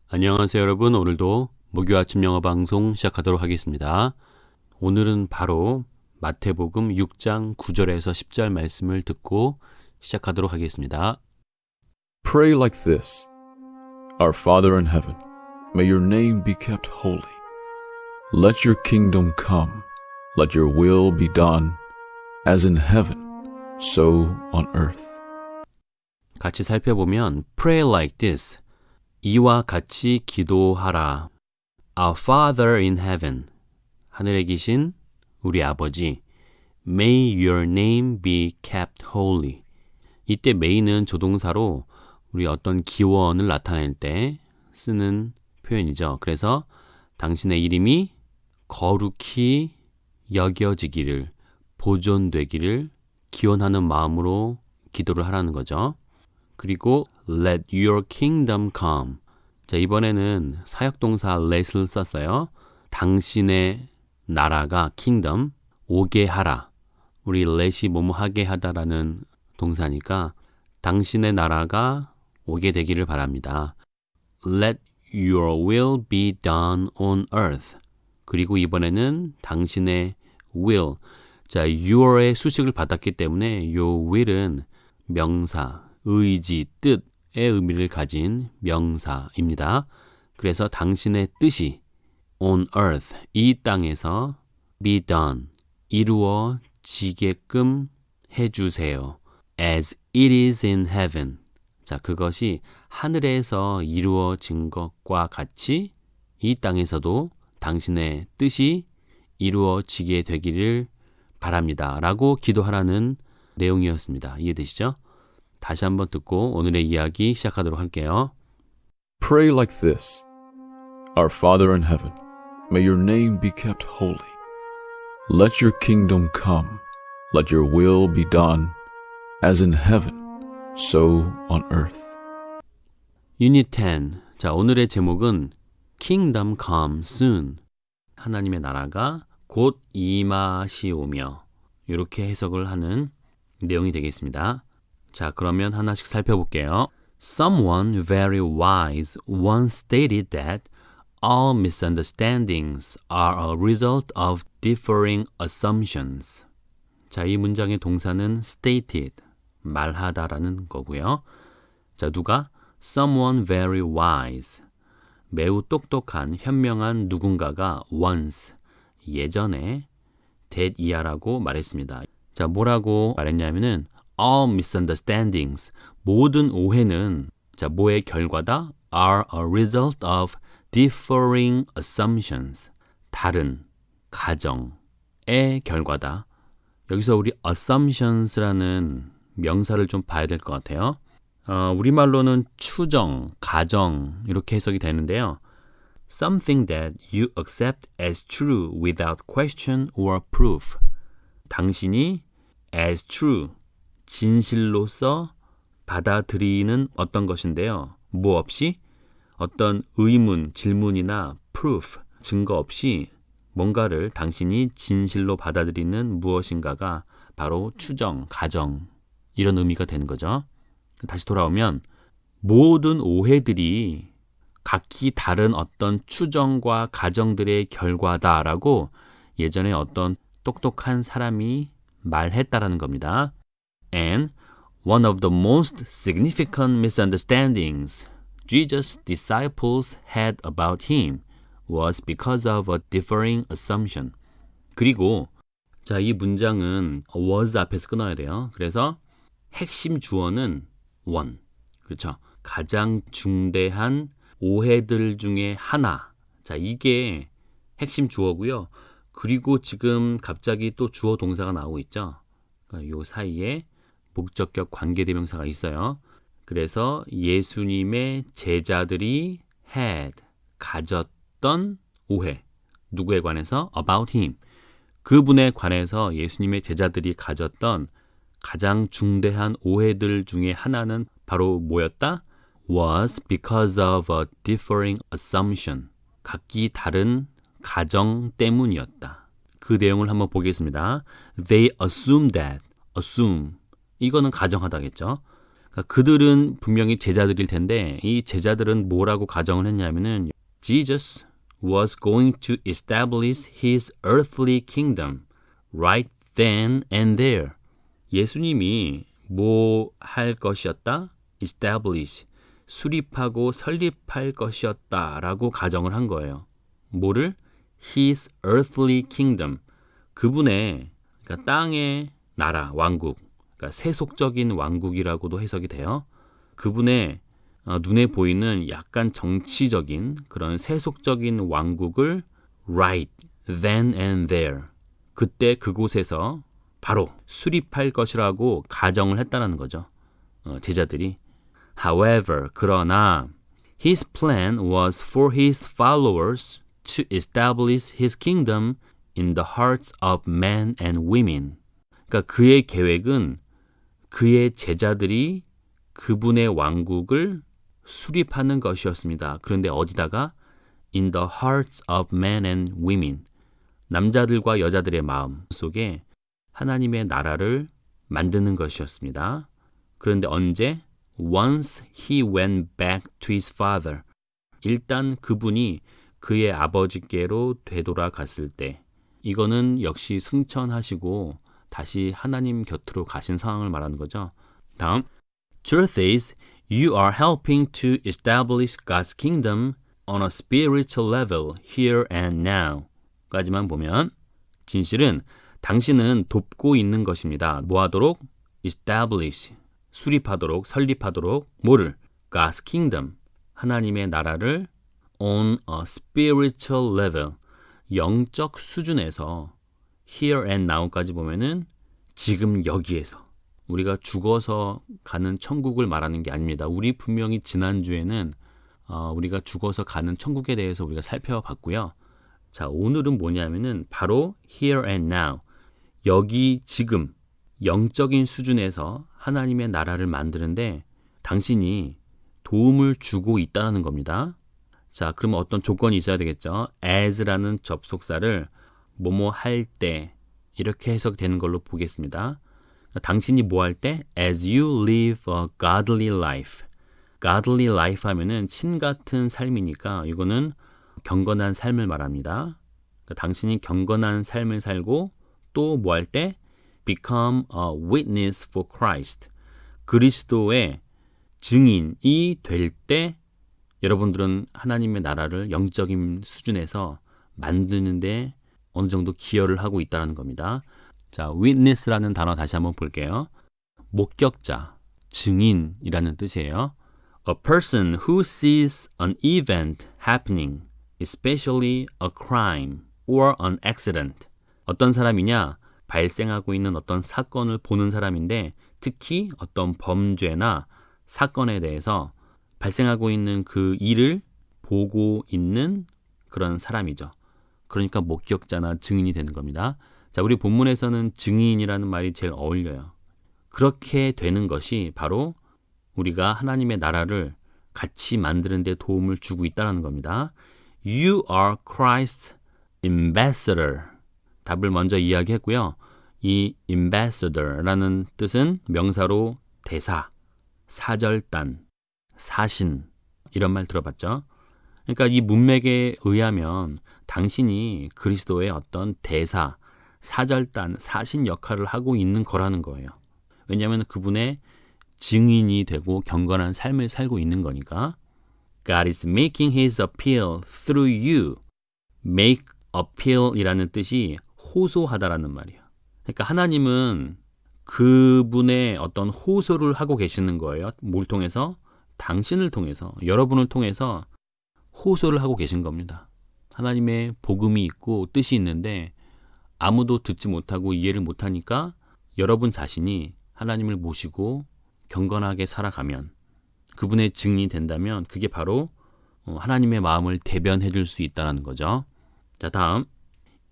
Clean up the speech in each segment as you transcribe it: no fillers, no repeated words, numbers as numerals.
안녕하세요 여러분. 오늘도 목요 아침 영어 방송 시작하도록 하겠습니다. 오늘은 바로 마태복음 6장 9절에서 10절 말씀을 듣고 시작하도록 하겠습니다. Pray like this. Our Father in heaven, may your name be kept holy. Let your kingdom come. Let your will be done, as in heaven, so on earth. 같이 살펴보면 Pray like this. 이와 같이 기도하라. Our Father in heaven. 하늘에 계신 우리 아버지. May your name be kept holy. 이때 may는 조동사로 우리 어떤 기원을 나타낼 때 쓰는 표현이죠. 그래서 당신의 이름이 거룩히 여겨지기를, 보존되기를 기원하는 마음으로 기도를 하라는 거죠. 그리고 let your kingdom come. 자, 이번에는 사역동사 let을 썼어요. 당신의 나라가 kingdom 오게 하라. 우리 let이 뭐뭐 하게 하다라는 동사니까 당신의 나라가 오게 되기를 바랍니다. Let your will be done on earth. 그리고 이번에는 당신의 will. 자, your의 수식을 받았기 때문에 요 will은 명사, 의지, 뜻의 의미를 가진 명사입니다. 그래서 당신의 뜻이 on earth, 이 땅에서 be done, 이루어지게끔 해주세요. as it is in heaven. 자, 그것이 하늘에서 이루어진 것과 같이 이 땅에서도 당신의 뜻이 이루어지게 되기를 바랍니다. 라고 기도하라는 내용이었습니다. 이해되시죠? 다시 한번 듣고 오늘의 이야기 시작하도록 할게요. Pray like this. Our Father in heaven, may your name be kept holy. Let your kingdom come. Let your will be done, as in heaven, so on earth. Unit 10. 자, 오늘의 제목은 Kingdom come soon. 하나님의 나라가 곧 임하시오며. 이렇게 해석을 하는 내용이 되겠습니다. 자, 그러면 하나씩 살펴볼게요. Someone very wise once stated that all misunderstandings are a result of differing assumptions. 자, 이 문장의 동사는 stated, 말하다라는 거고요. 자, 누가? Someone very wise. 매우 똑똑한, 현명한 누군가가 once, 예전에 that 이하라고 말했습니다. 자, 뭐라고 말했냐면은 all misunderstandings, 모든 오해는 자, 뭐의 결과다? are a result of differing assumptions, 다른 가정의 결과다. 여기서 우리 assumptions라는 명사를 좀 봐야 될 것 같아요. 우리말로는 추정, 가정 이렇게 해석이 되는데요. Something that you accept as true without question or proof. 당신이 as true, 진실로서 받아들이는 어떤 것인데요. 뭐 없이 어떤 의문, 질문이나 proof, 증거 없이 뭔가를 당신이 진실로 받아들이는 무엇인가가 바로 추정, 가정 이런 의미가 되는 거죠. 다시 돌아오면 모든 오해들이 각기 다른 어떤 추정과 가정들의 결과다라고 예전에 어떤 똑똑한 사람이 말했다라는 겁니다. And one of the most significant misunderstandings Jesus' disciples had about him was because of a differing assumption. 그리고 자, 이 문장은 was 앞에서 끊어야 돼요. 그래서 핵심 주어는 one. 그렇죠? 가장 중대한 오해들 중에 하나. 자, 이게 핵심 주어고요. 그리고 지금 갑자기 또 주어 동사가 나오고 있죠. 그러니까 요 사이에 목적격 관계대명사가 있어요. 그래서 예수님의 제자들이 had, 가졌던 오해. 누구에 관해서? About him. 그분에 관해서 예수님의 제자들이 가졌던 가장 중대한 오해들 중에 하나는 바로 뭐였다? Was because of a differing assumption. 각기 다른 가정 때문이었다. 그 내용을 한번 보겠습니다. They assumed that. assume. 이거는 가정하다겠죠. 그러니까 그들은 분명히 제자들일 텐데 이 제자들은 뭐라고 가정을 했냐면은 Jesus was going to establish his earthly kingdom right then and there. 예수님이 뭐 할 것이었다? establish, 수립하고 설립할 것이었다라고 가정을 한 거예요. 뭐를? his earthly kingdom. 그분의 그러니까 땅의 나라, 왕국, 그러니까 세속적인 왕국이라고도 해석이 돼요. 그분의 눈에 보이는 약간 정치적인 그런 세속적인 왕국을 right then and there. 그때 그곳에서 바로 수립할 것이라고 가정을 했다는 거죠. 제자들이. However, 그러나 his plan was for his followers to establish his kingdom in the hearts of men and women. 그러니까 그의 계획은 그의 제자들이 그분의 왕국을 수립하는 것이었습니다. 그런데 어디다가? In the hearts of men and women. 남자들과 여자들의 마음 속에 하나님의 나라를 만드는 것이었습니다. 그런데 언제? Once he went back to his father. 일단 그분이 그의 아버지께로 되돌아갔을 때. 이거는 역시 승천하시고 다시 하나님 곁으로 가신 상황을 말하는 거죠. 다음. Truth is, you are helping to establish God's kingdom on a spiritual level here and now. 까지만 보면 진실은 당신은 돕고 있는 것입니다. 뭐 하도록? establish, 수립하도록, 설립하도록 뭐를? God's kingdom, 하나님의 나라를 on a spiritual level, 영적 수준에서 here and now까지 보면은 지금 여기에서 우리가 죽어서 가는 천국을 말하는 게 아닙니다. 우리 분명히 지난주에는 우리가 죽어서 가는 천국에 대해서 우리가 살펴봤고요. 자, 오늘은 뭐냐면은 바로 here and now, 여기 지금 영적인 수준에서 하나님의 나라를 만드는데 당신이 도움을 주고 있다는 겁니다. 자, 그러면 어떤 조건이 있어야 되겠죠. as라는 접속사를 뭐뭐 할 때 이렇게 해석되는 걸로 보겠습니다. 당신이 뭐 할 때? As you live a godly life. godly life 하면은 신 같은 삶이니까 이거는 경건한 삶을 말합니다. 그러니까 당신이 경건한 삶을 살고 또 뭐 할 때? Become a witness for Christ. 그리스도의 증인이 될 때 여러분들은 하나님의 나라를 영적인 수준에서 만드는데 어느 정도 기여를 하고 있다는 겁니다. 자, witness라는 단어 다시 한번 볼게요. 목격자, 증인이라는 뜻이에요. A person who sees an event happening, especially a crime or an accident. 어떤 사람이냐? 발생하고 있는 어떤 사건을 보는 사람인데 특히 어떤 범죄나 사건에 대해서 발생하고 있는 그 일을 보고 있는 그런 사람이죠. 그러니까 목격자나 증인이 되는 겁니다. 자, 우리 본문에서는 증인이라는 말이 제일 어울려요. 그렇게 되는 것이 바로 우리가 하나님의 나라를 같이 만드는 데 도움을 주고 있다는 겁니다. You are Christ's ambassador. 답을 먼저 이야기했고요. 이 ambassador라는 뜻은 명사로 대사, 사절단, 사신 이런 말 들어봤죠? 그러니까 이 문맥에 의하면 당신이 그리스도의 어떤 대사, 사절단, 사신 역할을 하고 있는 거라는 거예요. 왜냐하면 그분의 증인이 되고 경건한 삶을 살고 있는 거니까. God is making his appeal through you. make appeal이라는 뜻이 호소하다라는 말이에요. 그러니까 하나님은 그분의 어떤 호소를 하고 계시는 거예요. 뭘 통해서? 당신을 통해서, 여러분을 통해서 호소를 하고 계신 겁니다. 하나님의 복음이 있고 뜻이 있는데 아무도 듣지 못하고 이해를 못하니까 여러분 자신이 하나님을 모시고 경건하게 살아가면, 그분의 증인이 된다면 그게 바로 하나님의 마음을 대변해 줄 수 있다는 거죠. 자, 다음.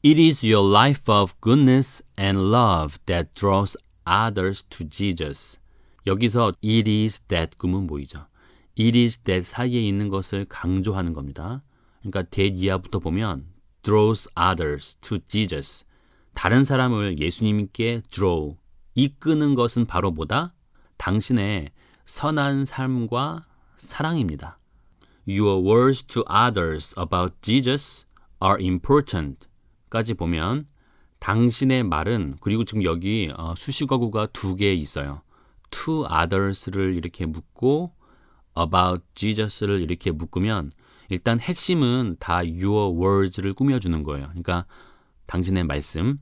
It is your life of goodness and love that draws others to Jesus. 여기서 it is that 구문 보이죠? it is that 사이에 있는 것을 강조하는 겁니다. 그러니까 that 이하부터 보면 draws others to Jesus. 다른 사람을 예수님께 draw, 이끄는 것은 바로 뭐다? 당신의 선한 삶과 사랑입니다. Your words to others about Jesus are important 까지 보면 당신의 말은, 그리고 지금 여기 수식어구가 2개 있어요. to others를 이렇게 묶고 about Jesus를 이렇게 묶으면 일단 핵심은 다 your words를 꾸며주는 거예요. 그러니까 당신의 말씀,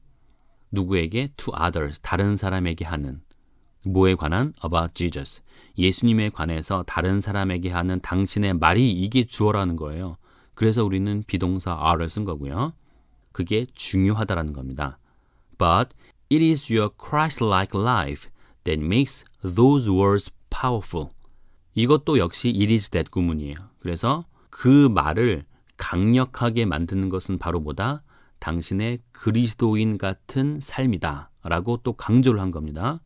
누구에게? to others, 다른 사람에게 하는. 뭐에 관한? about Jesus. 예수님에 관해서 다른 사람에게 하는 당신의 말이 이게 주어라는 거예요. 그래서 우리는 비동사 are를 쓴 거고요. 그게 중요하다라는 겁니다. But it is your Christ-like life that makes those words powerful. 이것도 역시 it is that 구문이에요. 그래서 그 말을 강력하게 만드는 것은 바로 뭐다? 당신의 그리스도인 같은 삶이다 라고 또 강조를 한 겁니다.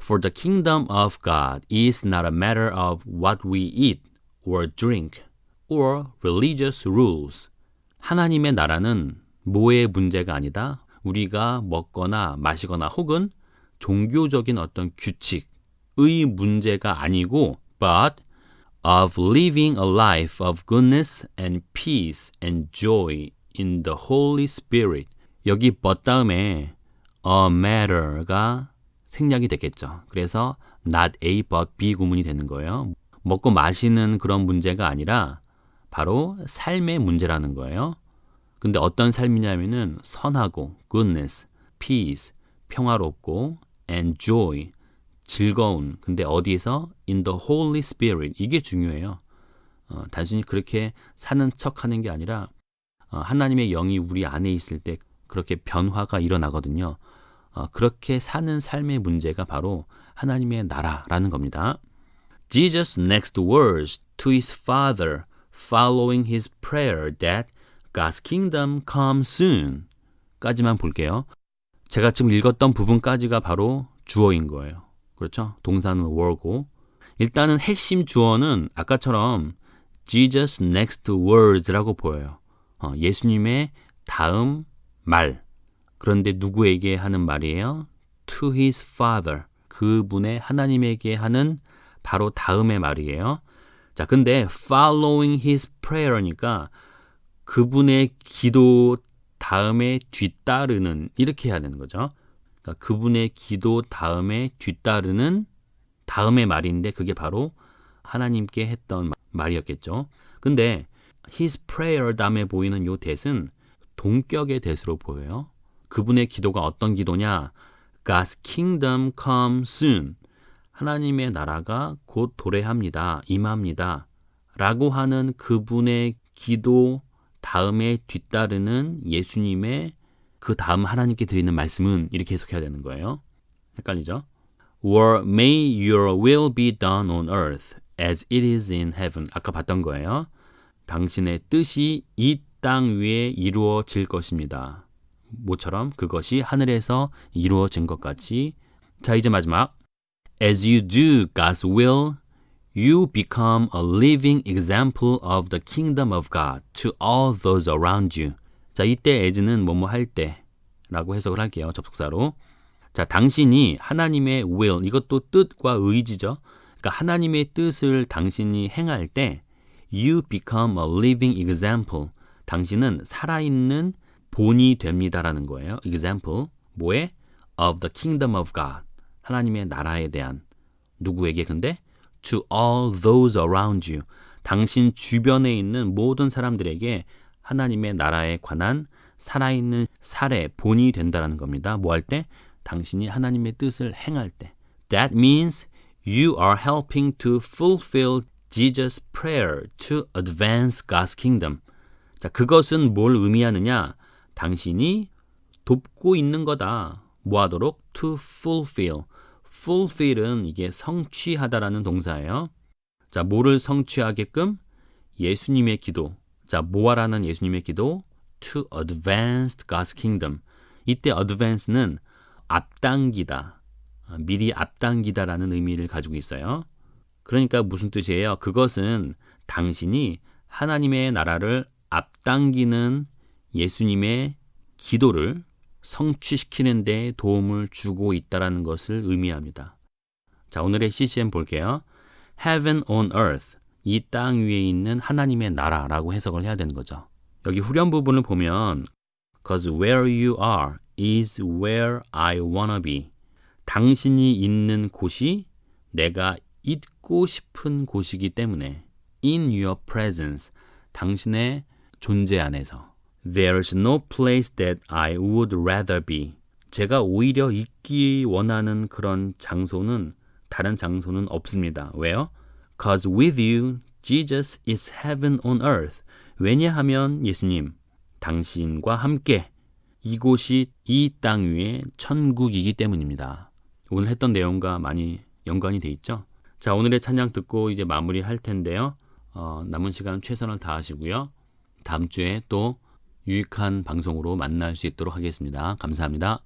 For the kingdom of God is not a matter of what we eat or drink or religious rules. 하나님의 나라는 뭐의 문제가 아니다. 우리가 먹거나 마시거나 혹은 종교적인 어떤 규칙의 문제가 아니고 but of living a life of goodness and peace and joy in the Holy Spirit. 여기 but 다음에 a matter가 생략이 됐겠죠. 그래서 not A but B 구문이 되는 거예요. 먹고 마시는 그런 문제가 아니라 바로 삶의 문제라는 거예요. 근데 어떤 삶이냐면은 선하고 goodness, peace, 평화롭고 and joy, 즐거운. 근데 어디에서? in the Holy Spirit. 이게 중요해요. 단순히 그렇게 사는 척하는 게 아니라 하나님의 영이 우리 안에 있을 때 그렇게 변화가 일어나거든요. 그렇게 사는 삶의 문제가 바로 하나님의 나라라는 겁니다. Jesus' next words to his Father following his prayer that God's kingdom come soon 까지만 볼게요. 제가 지금 읽었던 부분까지가 바로 주어인 거예요. 그렇죠? 동사는 were고 일단은 핵심 주어는 아까처럼 Jesus' next words라고 보여요. 예수님의 다음 말. 그런데 누구에게 하는 말이에요? To his father. 그분의 하나님에게 하는 바로 다음의 말이에요. 자, 근데 following his prayer니까 그분의 기도 다음에 뒤따르는 이렇게 해야 되는 거죠. 그러니까 그분의 기도 다음에 뒤따르는 다음의 말인데 그게 바로 하나님께 했던 말이었겠죠. 근데 his prayer 다음에 보이는 요 that은 동격의 that으로 보여요. 그분의 기도가 어떤 기도냐? God's kingdom come soon. 하나님의 나라가 곧 도래합니다. 임합니다. 라고 하는 그분의 기도 다음에 뒤따르는 예수님의 그 다음 하나님께 드리는 말씀은 이렇게 해석해야 되는 거예요. 헷갈리죠? Or may your will be done on earth as it is in heaven. 아까 봤던 거예요. 당신의 뜻이 이 땅 위에 이루어질 것입니다. 뭐처럼? 그것이 하늘에서 이루어진 것 같이. 자, 이제 마지막. As you do God's will, you become a living example of the kingdom of God to all those around you. 자, 이때 as는 뭐뭐 할 때라고 해석을 할게요. 접속사로. 자, 당신이 하나님의 will, 이것도 뜻과 의지죠. 그러니까 하나님의 뜻을 당신이 행할 때 you become a living example. 당신은 살아있는 본이 됩니다라는 거예요. example, 뭐에? of the kingdom of God. 하나님의 나라에 대한. 누구에게 근데? to all those around you. 당신 주변에 있는 모든 사람들에게 하나님의 나라에 관한 살아있는 사례, 본이 된다라는 겁니다. 뭐 할 때? 당신이 하나님의 뜻을 행할 때. That means you are helping to fulfill Jesus' prayer to advance God's kingdom. 자, 그것은 뭘 의미하느냐? 당신이 돕고 있는 거다. 뭐 하도록? To fulfill. fulfill은 이게 성취하다라는 동사예요. 자, 뭐를 성취하게끔? 예수님의 기도. 자, 뭐하라는 예수님의 기도? To advance God's kingdom. 이때 advance는 앞당기다. 미리 앞당기다라는 의미를 가지고 있어요. 그러니까 무슨 뜻이에요? 그것은 당신이 하나님의 나라를 앞당기는 예수님의 기도를 성취시키는 데 도움을 주고 있다는 것을 의미합니다. 자, 오늘의 CCM 볼게요. heaven on earth, 이 땅 위에 있는 하나님의 나라라고 해석을 해야 되는 거죠. 여기 후렴 부분을 보면 Cause where you are is where I wanna be. 당신이 있는 곳이 내가 있고 싶은 곳이기 때문에 in your presence, 당신의 존재 안에서 There's no place that I would rather be. 제가 오히려 있기 원하는 그런 장소는 다른 장소는 없습니다. 왜요? Cause with you, Jesus is heaven on earth. 왜냐하면 예수님, 당신과 함께 이곳이 이 땅 위에 천국이기 때문입니다. 오늘 했던 내용과 많이 연관이 돼 있죠? 자, 오늘의 찬양 듣고 이제 마무리할 텐데요. 남은 시간 최선을 다하시고요. 다음 주에 또 유익한 방송으로 만날 수 있도록 하겠습니다. 감사합니다.